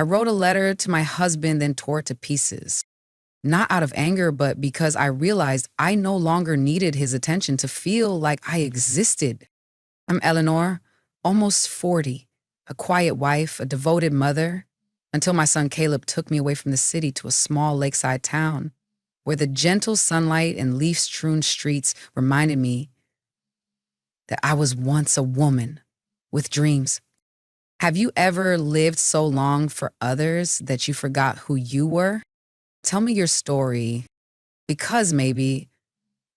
I wrote a letter to my husband, then tore it to pieces. Not out of anger, but because I realized I no longer needed his attention to feel like I existed. I'm Eleanor, almost 40, a quiet wife, a devoted mother, until my son Caleb took me away from the city to a small lakeside town where the gentle sunlight and leaf-strewn streets reminded me that I was once a woman with dreams. Have you ever lived so long for others that you forgot who you were? Tell me your story, because maybe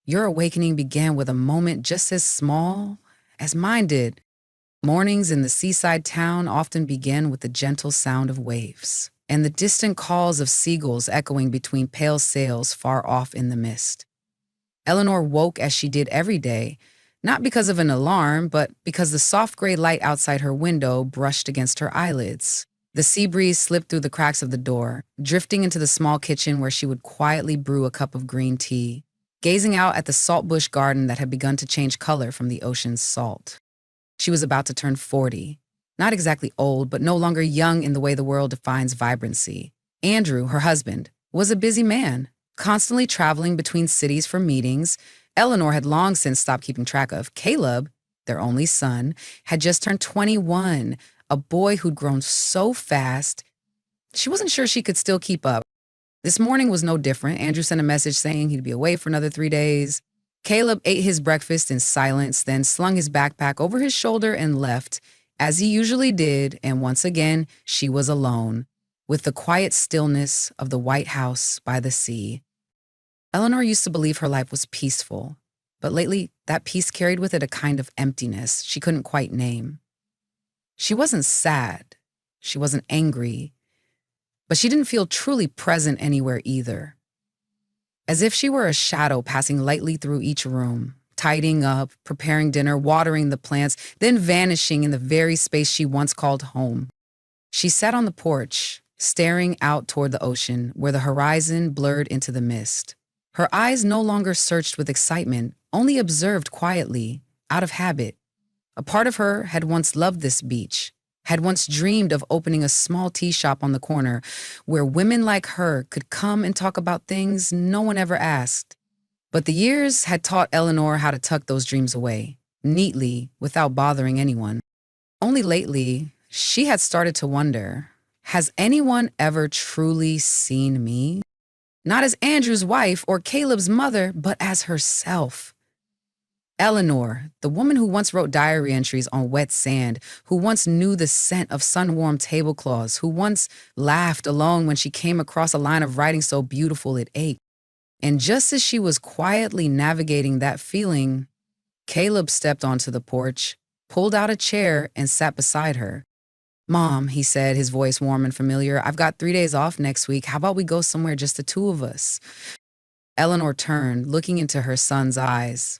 your awakening began with a moment just as small as mine did. Mornings in the seaside town often begin with the gentle sound of waves and the distant calls of seagulls echoing between pale sails far off in the mist. Eleanor woke as she did every day, not because of an alarm, but because the soft gray light outside her window brushed against her eyelids. The sea breeze slipped through the cracks of the door, drifting into the small kitchen where she would quietly brew a cup of green tea, gazing out at the saltbush garden that had begun to change color from the ocean's salt. She was about to turn 40. Not exactly old, but no longer young in the way the world defines vibrancy. Andrew, her husband, was a busy man, constantly traveling between cities for meetings. Eleanor had long since stopped keeping track of. Caleb, their only son, had just turned 21, a boy who'd grown so fast, she wasn't sure she could still keep up. This morning was no different. Andrew sent a message saying he'd be away for another 3 days. Caleb ate his breakfast in silence, then slung his backpack over his shoulder and left, as he usually did, and once again, she was alone, with the quiet stillness of the White House by the sea. Eleanor used to believe her life was peaceful, but lately that peace carried with it a kind of emptiness she couldn't quite name. She wasn't sad, she wasn't angry, but she didn't feel truly present anywhere either. As if she were a shadow passing lightly through each room, tidying up, preparing dinner, watering the plants, then vanishing in the very space she once called home. She sat on the porch, staring out toward the ocean, where the horizon blurred into the mist. Her eyes no longer searched with excitement, only observed quietly, out of habit. A part of her had once loved this beach, had once dreamed of opening a small tea shop on the corner where women like her could come and talk about things no one ever asked. But the years had taught Eleanor how to tuck those dreams away, neatly, without bothering anyone. Only lately, she had started to wonder, has anyone ever truly seen me? Not as Andrew's wife or Caleb's mother, but as herself. Eleanor, the woman who once wrote diary entries on wet sand, who once knew the scent of sun-warmed tablecloths, who once laughed alone when she came across a line of writing so beautiful it ached. And just as she was quietly navigating that feeling, Caleb stepped onto the porch, pulled out a chair, and sat beside her. "Mom," he said, his voice warm and familiar, "I've got 3 days off next week. How about we go somewhere just the two of us?" Eleanor turned, looking into her son's eyes.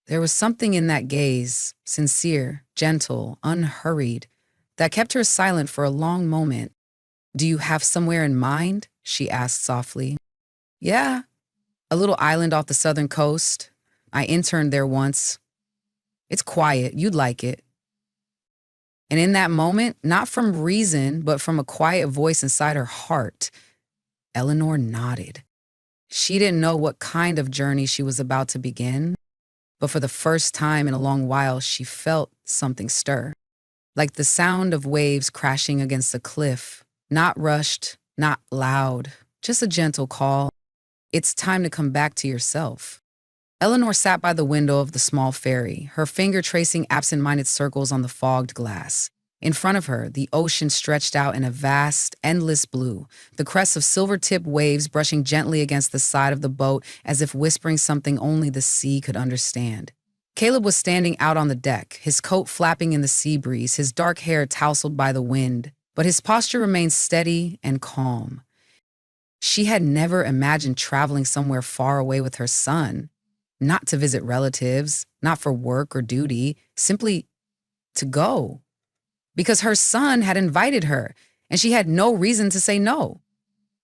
There was something in that gaze, sincere, gentle, unhurried, that kept her silent for a long moment. "Do you have somewhere in mind?" she asked softly. "Yeah, a little island off the southern coast. I interned there once. It's quiet, you'd like it." And in that moment, not from reason, but from a quiet voice inside her heart, Eleanor nodded. She didn't know what kind of journey she was about to begin, but for the first time in a long while, she felt something stir. Like the sound of waves crashing against a cliff, not rushed, not loud, just a gentle call. It's time to come back to yourself. Eleanor sat by the window of the small ferry, her finger tracing absent-minded circles on the fogged glass. In front of her, the ocean stretched out in a vast, endless blue, the crests of silver-tipped waves brushing gently against the side of the boat as if whispering something only the sea could understand. Caleb was standing out on the deck, his coat flapping in the sea breeze, his dark hair tousled by the wind, but his posture remained steady and calm. She had never imagined traveling somewhere far away with her son, not to visit relatives, not for work or duty, simply to go. Because her son had invited her, and she had no reason to say no.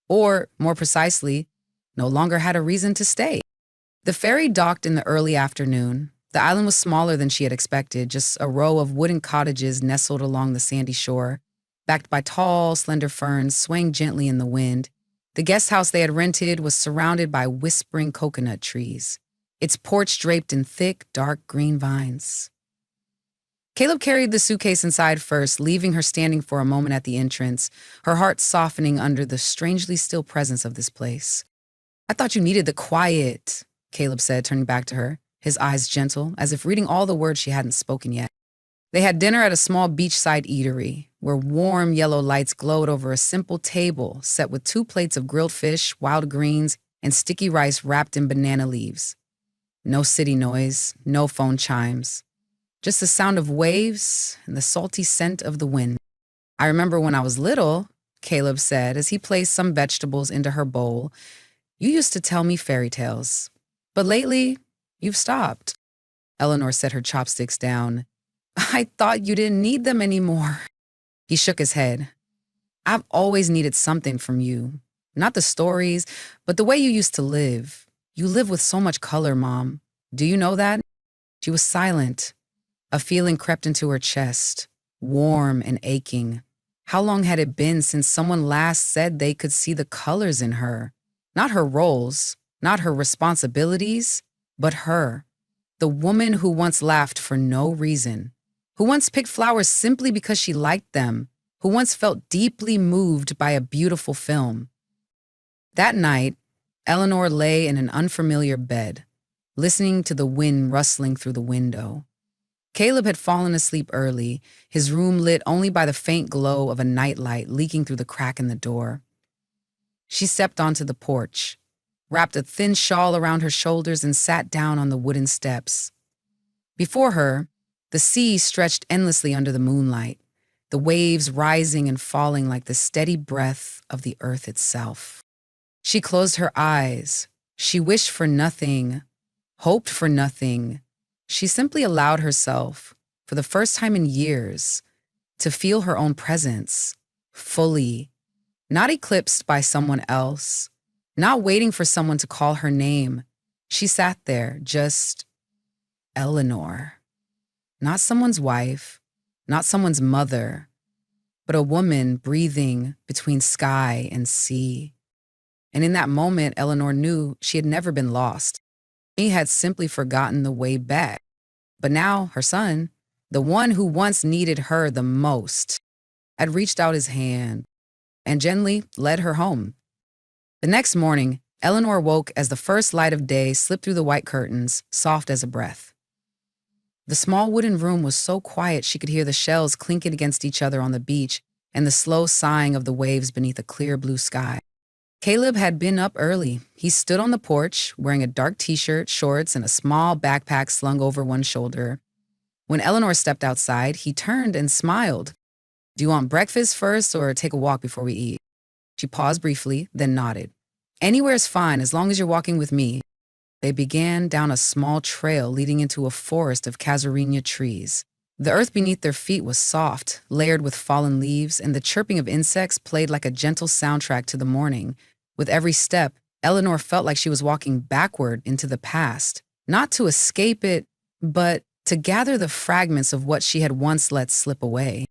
Or, more precisely, no longer had a reason to stay. The ferry docked in the early afternoon. The island was smaller than she had expected, just a row of wooden cottages nestled along the sandy shore. backed by tall, slender ferns swaying gently in the wind. The guest house they had rented was surrounded by whispering coconut trees, its porch draped in thick, dark green vines. Caleb carried the suitcase inside first, leaving her standing for a moment at the entrance, her heart softening under the strangely still presence of this place. "I thought you needed the quiet," Caleb said, turning back to her, his eyes gentle, as if reading all the words she hadn't spoken yet. They had dinner at a small beachside eatery, where warm yellow lights glowed over a simple table set with 2 plates of grilled fish, wild greens, and sticky rice wrapped in banana leaves. No city noise, no phone chimes. Just the sound of waves and the salty scent of the wind. "I remember when I was little," Caleb said as he placed some vegetables into her bowl, "you used to tell me fairy tales. But lately, you've stopped." Eleanor set her chopsticks down. "I thought you didn't need them anymore." He shook his head. "I've always needed something from you. Not the stories, but the way you used to live. You live with so much color, Mom. Do you know that?" She was silent. A feeling crept into her chest, warm and aching. How long had it been since someone last said they could see the colors in her? Not her roles, not her responsibilities, but her. The woman who once laughed for no reason, who once picked flowers simply because she liked them, who once felt deeply moved by a beautiful film. That night, Eleanor lay in an unfamiliar bed, listening to the wind rustling through the window. Caleb had fallen asleep early, his room lit only by the faint glow of a nightlight leaking through the crack in the door. She stepped onto the porch, wrapped a thin shawl around her shoulders, and sat down on the wooden steps. Before her, the sea stretched endlessly under the moonlight, the waves rising and falling like the steady breath of the earth itself. She closed her eyes. She wished for nothing, hoped for nothing. She simply allowed herself, for the first time in years, to feel her own presence, fully, not eclipsed by someone else, not waiting for someone to call her name. She sat there, just Eleanor. Not someone's wife, not someone's mother, but a woman breathing between sky and sea. And in that moment, Eleanor knew she had never been lost. She had simply forgotten the way back. But now her son, the one who once needed her the most, had reached out his hand and gently led her home. The next morning, Eleanor woke as the first light of day slipped through the white curtains, soft as a breath. The small wooden room was so quiet she could hear the shells clinking against each other on the beach and the slow sighing of the waves beneath a clear blue sky. Caleb had been up early. He stood on the porch, wearing a dark t-shirt, shorts, and a small backpack slung over one shoulder. When Eleanor stepped outside, he turned and smiled. "Do you want breakfast first or take a walk before we eat?" She paused briefly, then nodded. "Anywhere's fine, as long as you're walking with me." They began down a small trail leading into a forest of casuarina trees. The earth beneath their feet was soft, layered with fallen leaves, and the chirping of insects played like a gentle soundtrack to the morning. With every step, Eleanor felt like she was walking backward into the past, not to escape it, but to gather the fragments of what she had once let slip away.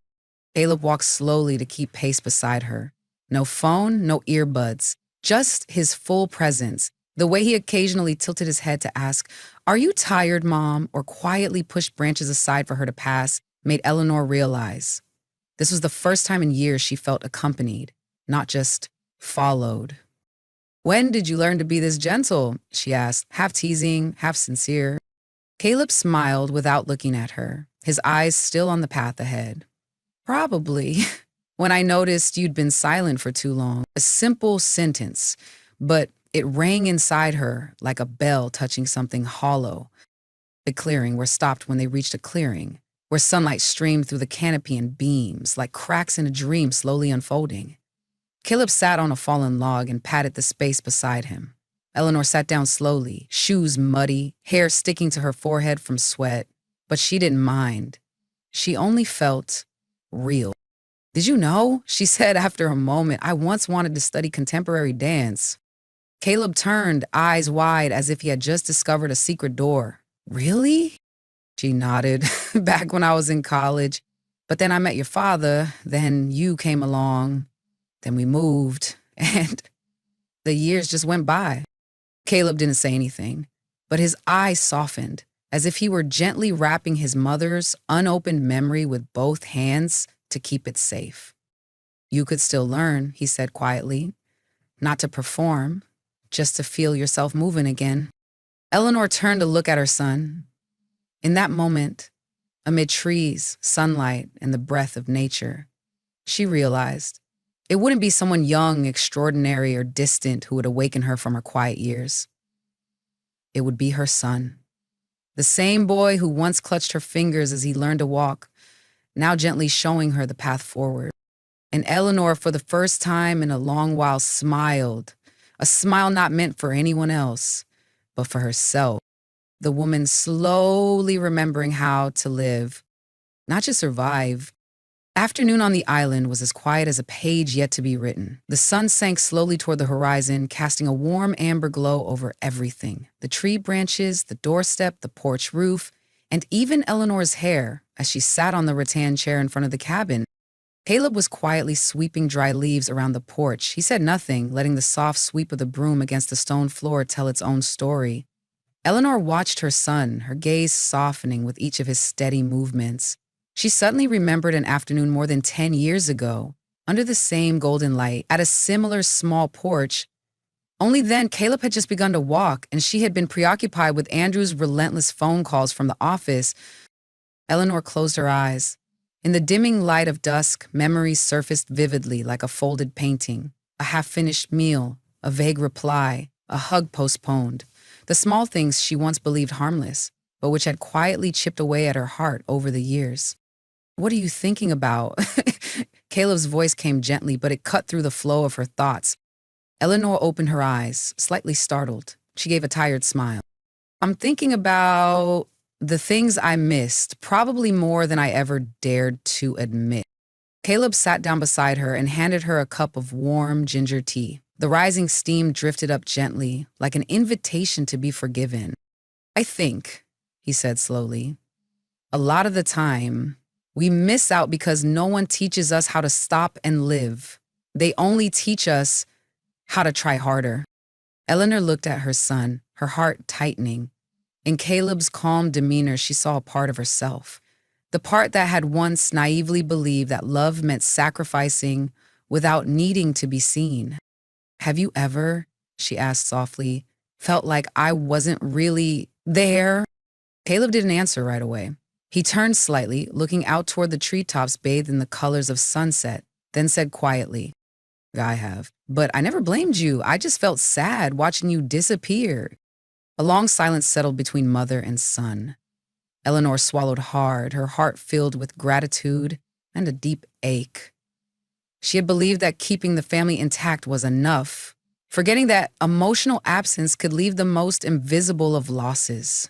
Caleb walked slowly to keep pace beside her. No phone, no earbuds, just his full presence. The way he occasionally tilted his head to ask, "Are you tired, Mom?" or quietly pushed branches aside for her to pass made Eleanor realize. This was the first time in years she felt accompanied, not just followed. "When did you learn to be this gentle?" she asked, half teasing, half sincere. Caleb smiled without looking at her, his eyes still on the path ahead. "Probably, when I noticed you'd been silent for too long." A simple sentence, but it rang inside her like a bell touching something hollow. The clearing were stopped when they reached a clearing, where sunlight streamed through the canopy in beams, like cracks in a dream slowly unfolding. Caleb sat on a fallen log and patted the space beside him. Eleanor sat down slowly, shoes muddy, hair sticking to her forehead from sweat, but she didn't mind. She only felt real. "Did you know?" she said after a moment. "I once wanted to study contemporary dance." Caleb turned, eyes wide, as if he had just discovered a secret door. "Really?" She nodded. "Back when I was in college, But then I met your father, then you came along, then we moved, and the years just went by. Caleb didn't say anything, but his eyes softened, as if he were gently wrapping his mother's unopened memory with both hands to keep it safe. You could still learn, he said quietly, not to perform, just to feel yourself moving again. Eleanor turned to look at her son. In that moment, amid trees, sunlight, and the breath of nature, she realized it wouldn't be someone young, extraordinary, or distant who would awaken her from her quiet years. It would be her son. The same boy who once clutched her fingers as he learned to walk, now gently showing her the path forward. And Eleanor, for the first time in a long while, smiled, a smile not meant for anyone else, but for herself. The woman slowly remembering how to live, not just survive. Afternoon on the island was as quiet as a page yet to be written. The sun sank slowly toward the horizon, casting a warm amber glow over everything. The tree branches, the doorstep, the porch roof, and even Eleanor's hair as she sat on the rattan chair in front of the cabin. Caleb was quietly sweeping dry leaves around the porch. He said nothing, letting the soft sweep of the broom against the stone floor tell its own story. Eleanor watched her son, her gaze softening with each of his steady movements. She suddenly remembered an afternoon more than 10 years ago, under the same golden light, at a similar small porch. Only then, Caleb had just begun to walk, and she had been preoccupied with Andrew's relentless phone calls from the office. Eleanor closed her eyes. In the dimming light of dusk, memories surfaced vividly like a folded painting. A half-finished meal, a vague reply, a hug postponed. The small things she once believed harmless, but which had quietly chipped away at her heart over the years. What are you thinking about? Caleb's voice came gently, but it cut through the flow of her thoughts. Eleanor opened her eyes, slightly startled. She gave a tired smile. I'm thinking about the things I missed, probably more than I ever dared to admit. Caleb sat down beside her and handed her a cup of warm ginger tea. The rising steam drifted up gently, like an invitation to be forgiven. I think, he said slowly, a lot of the time, we miss out because no one teaches us how to stop and live. They only teach us how to try harder. Eleanor looked at her son, her heart tightening. In Caleb's calm demeanor, she saw a part of herself. The part that had once naively believed that love meant sacrificing without needing to be seen. Have you ever, she asked softly, felt like I wasn't really there? Caleb didn't answer right away. He turned slightly, looking out toward the treetops bathed in the colors of sunset, then said quietly, I have. But I never blamed you. I just felt sad watching you disappear. A long silence settled between mother and son. Eleanor swallowed hard, her heart filled with gratitude and a deep ache. She had believed that keeping the family intact was enough, forgetting that emotional absence could leave the most invisible of losses.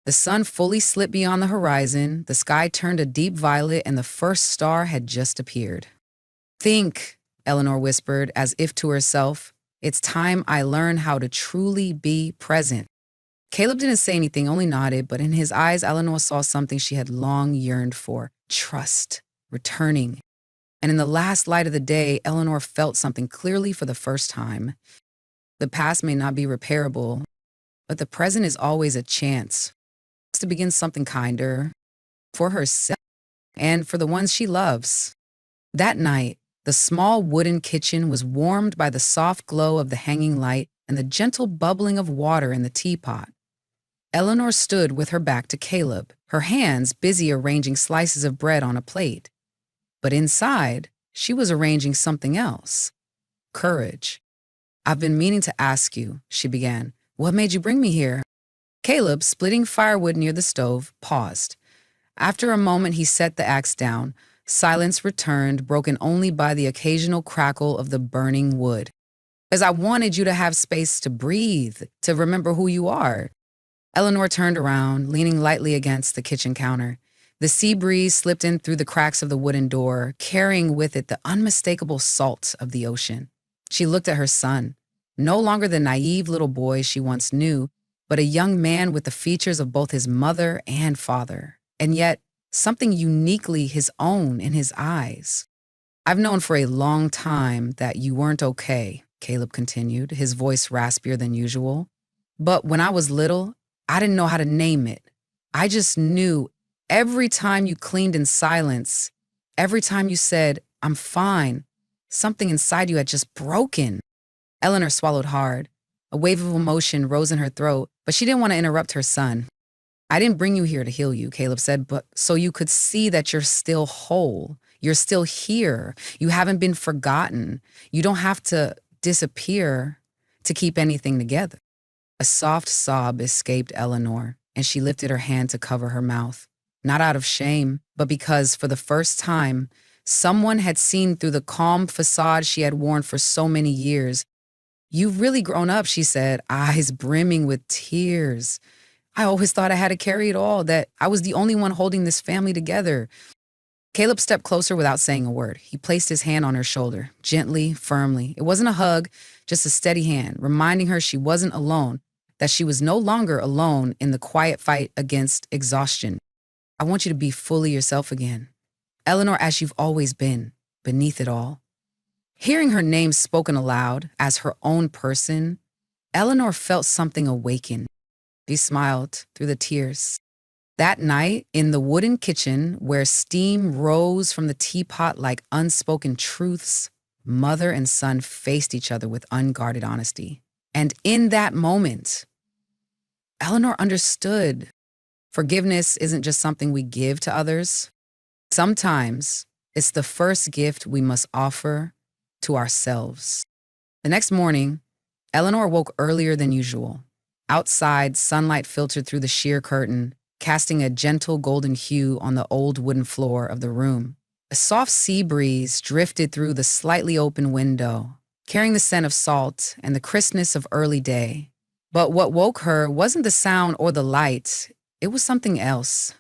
The sun fully slipped beyond the horizon, the sky turned a deep violet, and the first star had just appeared. Think, Eleanor whispered, as if to herself, it's time I learn how to truly be present. Caleb didn't say anything, only nodded, but in his eyes, Eleanor saw something she had long yearned for, trust, returning. And in the last light of the day, Eleanor felt something clearly for the first time. The past may not be repairable, but the present is always a chance to begin something kinder for herself and for the ones she loves. That night, the small wooden kitchen was warmed by the soft glow of the hanging light and the gentle bubbling of water in the teapot. Eleanor stood with her back to Caleb, her hands busy arranging slices of bread on a plate. But inside, she was arranging something else. Courage. I've been meaning to ask you, she began. What made you bring me here? Caleb, splitting firewood near the stove, paused. After a moment, he set the axe down. Silence returned, broken only by the occasional crackle of the burning wood. As I wanted you to have space to breathe, to remember who you are. Eleanor turned around, leaning lightly against the kitchen counter. The sea breeze slipped in through the cracks of the wooden door, carrying with it the unmistakable salt of the ocean. She looked at her son, no longer the naive little boy she once knew, but a young man with the features of both his mother and father. And yet, something uniquely his own in his eyes. I've known for a long time that you weren't okay, Caleb continued, his voice raspier than usual. But when I was little, I didn't know how to name it. I just knew every time you cleaned in silence, every time you said, I'm fine, something inside you had just broken. Eleanor swallowed hard. A wave of emotion rose in her throat, but she didn't want to interrupt her son. I didn't bring you here to heal you, Caleb said, but so you could see that you're still whole. You're still here. You haven't been forgotten. You don't have to disappear to keep anything together. A soft sob escaped Eleanor, and she lifted her hand to cover her mouth. Not out of shame, but because for the first time, someone had seen through the calm facade she had worn for so many years. You've really grown up, she said, eyes brimming with tears. I always thought I had to carry it all, that I was the only one holding this family together. Caleb stepped closer without saying a word. He placed his hand on her shoulder, gently, firmly. It wasn't a hug, just a steady hand, reminding her she wasn't alone, that she was no longer alone in the quiet fight against exhaustion. I want you to be fully yourself again. Eleanor, as you've always been, beneath it all. Hearing her name spoken aloud as her own person, Eleanor felt something awaken. She smiled through the tears. That night, in the wooden kitchen where steam rose from the teapot like unspoken truths, mother and son faced each other with unguarded honesty. And in that moment, Eleanor understood forgiveness isn't just something we give to others. Sometimes it's the first gift we must offer to ourselves. The next morning, Eleanor woke earlier than usual. Outside, sunlight filtered through the sheer curtain, casting a gentle golden hue on the old wooden floor of the room. A soft sea breeze drifted through the slightly open window, carrying the scent of salt and the crispness of early day. But what woke her wasn't the sound or the light, it was something else.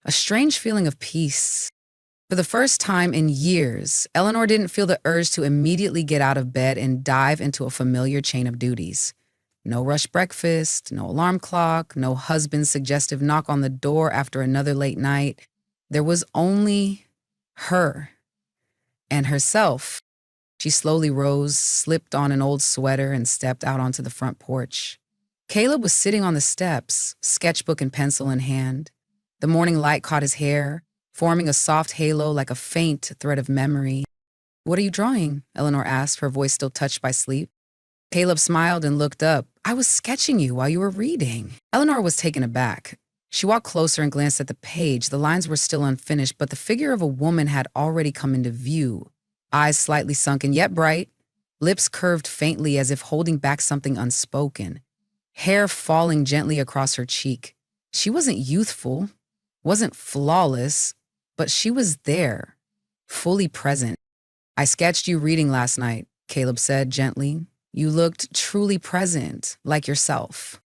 A strange feeling of peace. For the first time in years, Eleanor didn't feel the urge to immediately get out of bed and dive into a familiar chain of duties. No rush breakfast, no alarm clock, no husband's suggestive knock on the door after another late night. There was only her and herself. She slowly rose, slipped on an old sweater, and stepped out onto the front porch. Caleb was sitting on the steps, sketchbook and pencil in hand. The morning light caught his hair, forming a soft halo like a faint thread of memory. What are you drawing? Eleanor asked, her voice still touched by sleep. Caleb smiled and looked up. I was sketching you while you were reading. Eleanor was taken aback. She walked closer and glanced at the page. The lines were still unfinished, but the figure of a woman had already come into view. Eyes slightly sunken, yet bright. Lips curved faintly as if holding back something unspoken. Hair falling gently across her cheek. She wasn't youthful, wasn't flawless, but she was there, fully present. I sketched you reading last night, Caleb said gently. You looked truly present, like yourself.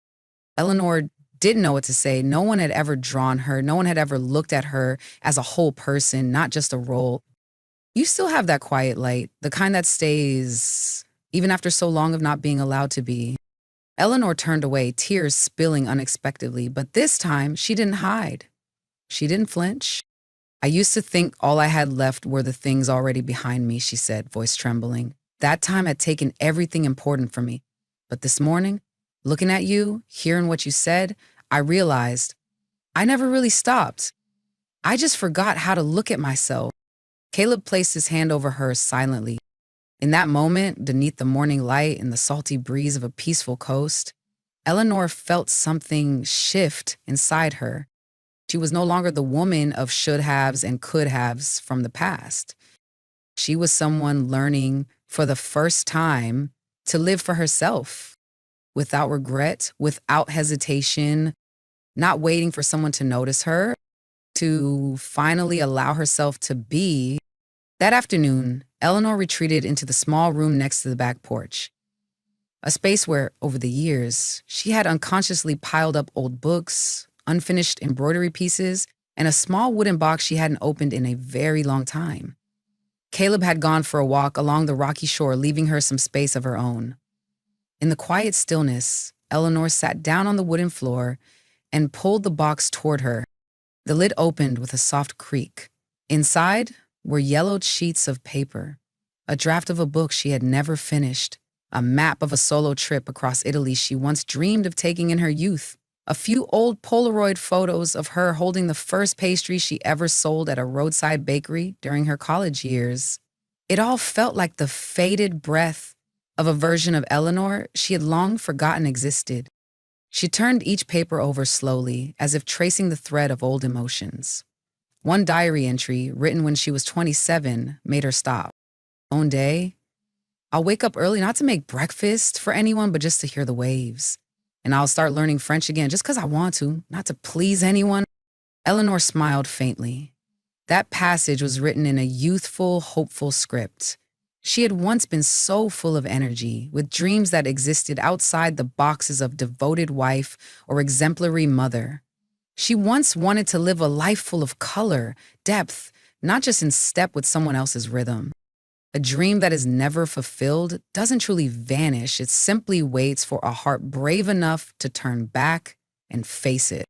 Eleanor didn't know what to say. No one had ever drawn her. No one had ever looked at her as a whole person, not just a role. You still have that quiet light, the kind that stays, even after so long of not being allowed to be. Eleanor turned away, tears spilling unexpectedly, but this time she didn't hide. She didn't flinch. I used to think all I had left were the things already behind me, she said, voice trembling. That time had taken everything important from me. But this morning, looking at you, hearing what you said, I realized I never really stopped. I just forgot how to look at myself. Caleb placed his hand over hers silently. In that moment, beneath the morning light and the salty breeze of a peaceful coast, Eleanor felt something shift inside her. She was no longer the woman of should-haves and could-haves from the past. She was someone learning for the first time to live for herself, without regret, without hesitation, not waiting for someone to notice her, to finally allow herself to be. That afternoon, Eleanor retreated into the small room next to the back porch, a space where, over the years, she had unconsciously piled up old books, unfinished embroidery pieces, and a small wooden box she hadn't opened in a very long time. Caleb had gone for a walk along the rocky shore, leaving her some space of her own. In the quiet stillness, Eleanor sat down on the wooden floor and pulled the box toward her. The lid opened with a soft creak. Inside were yellowed sheets of paper, a draft of a book she had never finished, a map of a solo trip across Italy she once dreamed of taking in her youth, a few old Polaroid photos of her holding the first pastry she ever sold at a roadside bakery during her college years. It all felt like the faded breath of a version of Eleanor she had long forgotten existed. She turned each paper over slowly, as if tracing the thread of old emotions. One diary entry, written when she was 27, made her stop. One day, I'll wake up early not to make breakfast for anyone, but just to hear the waves. And I'll start learning French again just because I want to, not to please anyone. Eleanor smiled faintly. That passage was written in a youthful, hopeful script. She had once been so full of energy, with dreams that existed outside the boxes of devoted wife or exemplary mother. She once wanted to live a life full of color, depth, not just in step with someone else's rhythm. A dream that is never fulfilled doesn't truly vanish. It simply waits for a heart brave enough to turn back and face it.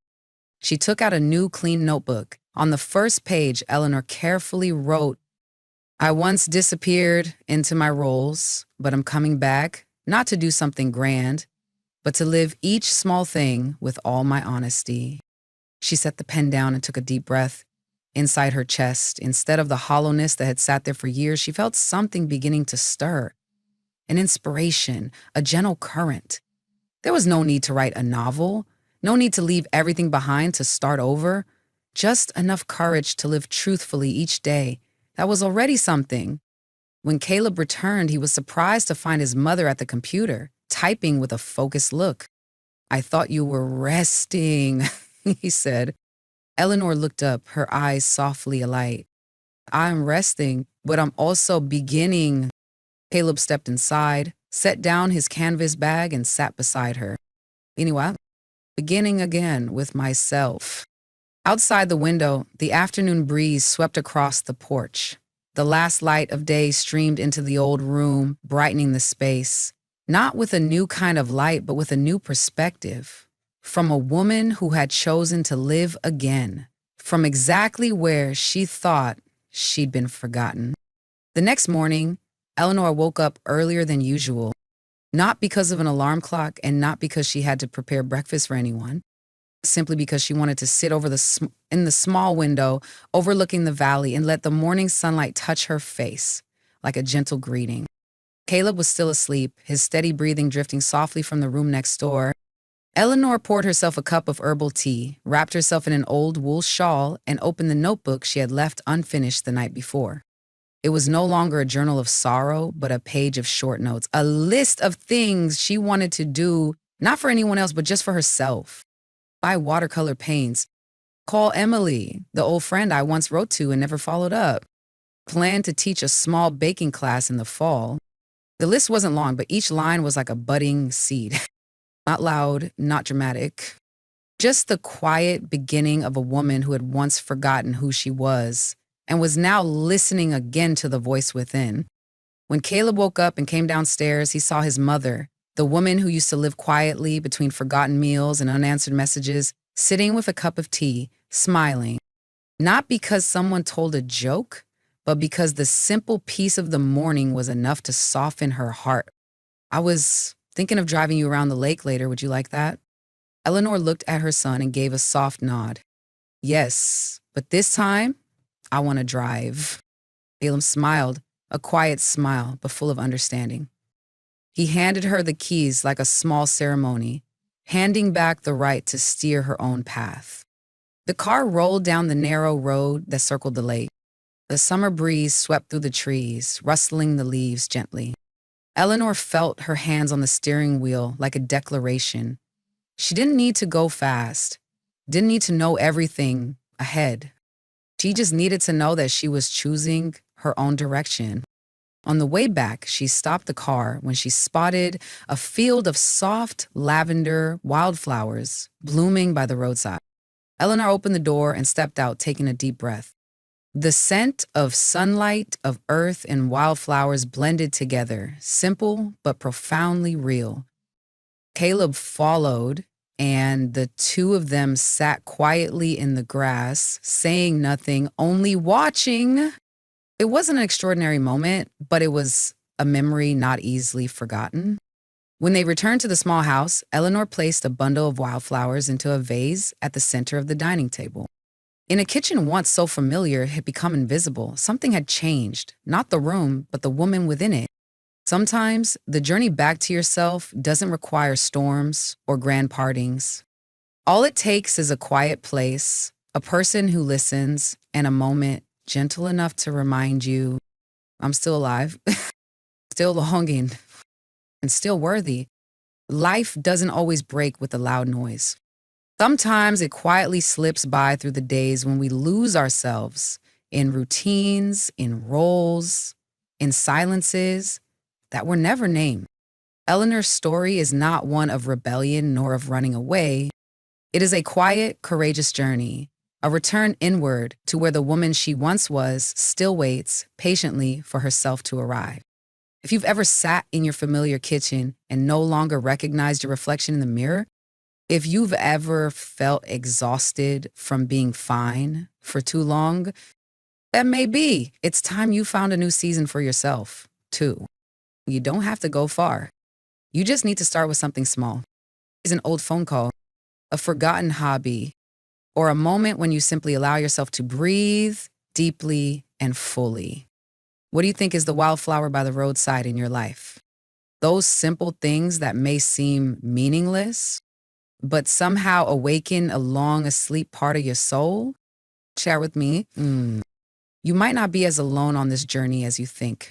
She took out a new, clean notebook. On the first page, Eleanor carefully wrote, "I once disappeared into my roles, but I'm coming back, not to do something grand, but to live each small thing with all my honesty." She set the pen down and took a deep breath. Inside her chest, instead of the hollowness that had sat there for years, she felt something beginning to stir. An inspiration, a gentle current. There was no need to write a novel, no need to leave everything behind to start over, just enough courage to live truthfully each day. That was already something. When Caleb returned, he was surprised to find his mother at the computer, typing with a focused look. "I thought you were resting," he said. Eleanor looked up, her eyes softly alight. "I'm resting, but I'm also beginning." Caleb stepped inside, set down his canvas bag, and sat beside her. "Anyway, beginning again with myself." Outside the window, the afternoon breeze swept across the porch. The last light of day streamed into the old room, brightening the space. Not with a new kind of light, but with a new perspective. From a woman who had chosen to live again, from exactly where she thought she'd been forgotten. The next morning, Eleanor woke up earlier than usual, not because of an alarm clock and not because she had to prepare breakfast for anyone, simply because she wanted to sit in the small window overlooking the valley and let the morning sunlight touch her face like a gentle greeting. Caleb was still asleep, his steady breathing drifting softly from the room next door. Eleanor poured herself a cup of herbal tea, wrapped herself in an old wool shawl, and opened the notebook she had left unfinished the night before. It was no longer a journal of sorrow, but a page of short notes, a list of things she wanted to do, not for anyone else, but just for herself. Buy watercolor paints. Call Emily, the old friend I once wrote to and never followed up. Plan to teach a small baking class in the fall. The list wasn't long, but each line was like a budding seed. Not loud, not dramatic. Just the quiet beginning of a woman who had once forgotten who she was and was now listening again to the voice within. When Caleb woke up and came downstairs, he saw his mother, the woman who used to live quietly between forgotten meals and unanswered messages, sitting with a cup of tea, smiling. Not because someone told a joke, but because the simple peace of the morning was enough to soften her heart. "I was thinking of driving you around the lake later. Would you like that?" Eleanor looked at her son and gave a soft nod. "Yes, but this time, I want to drive." Caleb smiled, a quiet smile, but full of understanding. He handed her the keys like a small ceremony, handing back the right to steer her own path. The car rolled down the narrow road that circled the lake. The summer breeze swept through the trees, rustling the leaves gently. Eleanor felt her hands on the steering wheel like a declaration. She didn't need to go fast, didn't need to know everything ahead. She just needed to know that she was choosing her own direction. On the way back, she stopped the car when she spotted a field of soft lavender wildflowers blooming by the roadside. Eleanor opened the door and stepped out, taking a deep breath. The scent of sunlight, of earth, and wildflowers blended together, simple but profoundly real. Caleb followed, and the two of them sat quietly in the grass, saying nothing, only watching. It wasn't an extraordinary moment, but it was a memory not easily forgotten. When they returned to the small house, Eleanor placed a bundle of wildflowers into a vase at the center of the dining table. In a kitchen once so familiar, it had become invisible. Something had changed, not the room, but the woman within it. Sometimes the journey back to yourself doesn't require storms or grand partings. All it takes is a quiet place, a person who listens, and a moment gentle enough to remind you, I'm still alive, still longing, and still worthy. Life doesn't always break with a loud noise. Sometimes it quietly slips by through the days when we lose ourselves in routines, in roles, in silences that were never named. Eleanor's story is not one of rebellion nor of running away. It is a quiet, courageous journey, a return inward to where the woman she once was still waits patiently for herself to arrive. If you've ever sat in your familiar kitchen and no longer recognized your reflection in the mirror, if you've ever felt exhausted from being fine for too long, that may be. It's time you found a new season for yourself, too. You don't have to go far. You just need to start with something small. It's an old phone call, a forgotten hobby, or a moment when you simply allow yourself to breathe deeply and fully. What do you think is the wildflower by the roadside in your life? Those simple things that may seem meaningless, but somehow awaken a long asleep part of your soul? Share with me. You might not be as alone on this journey as you think.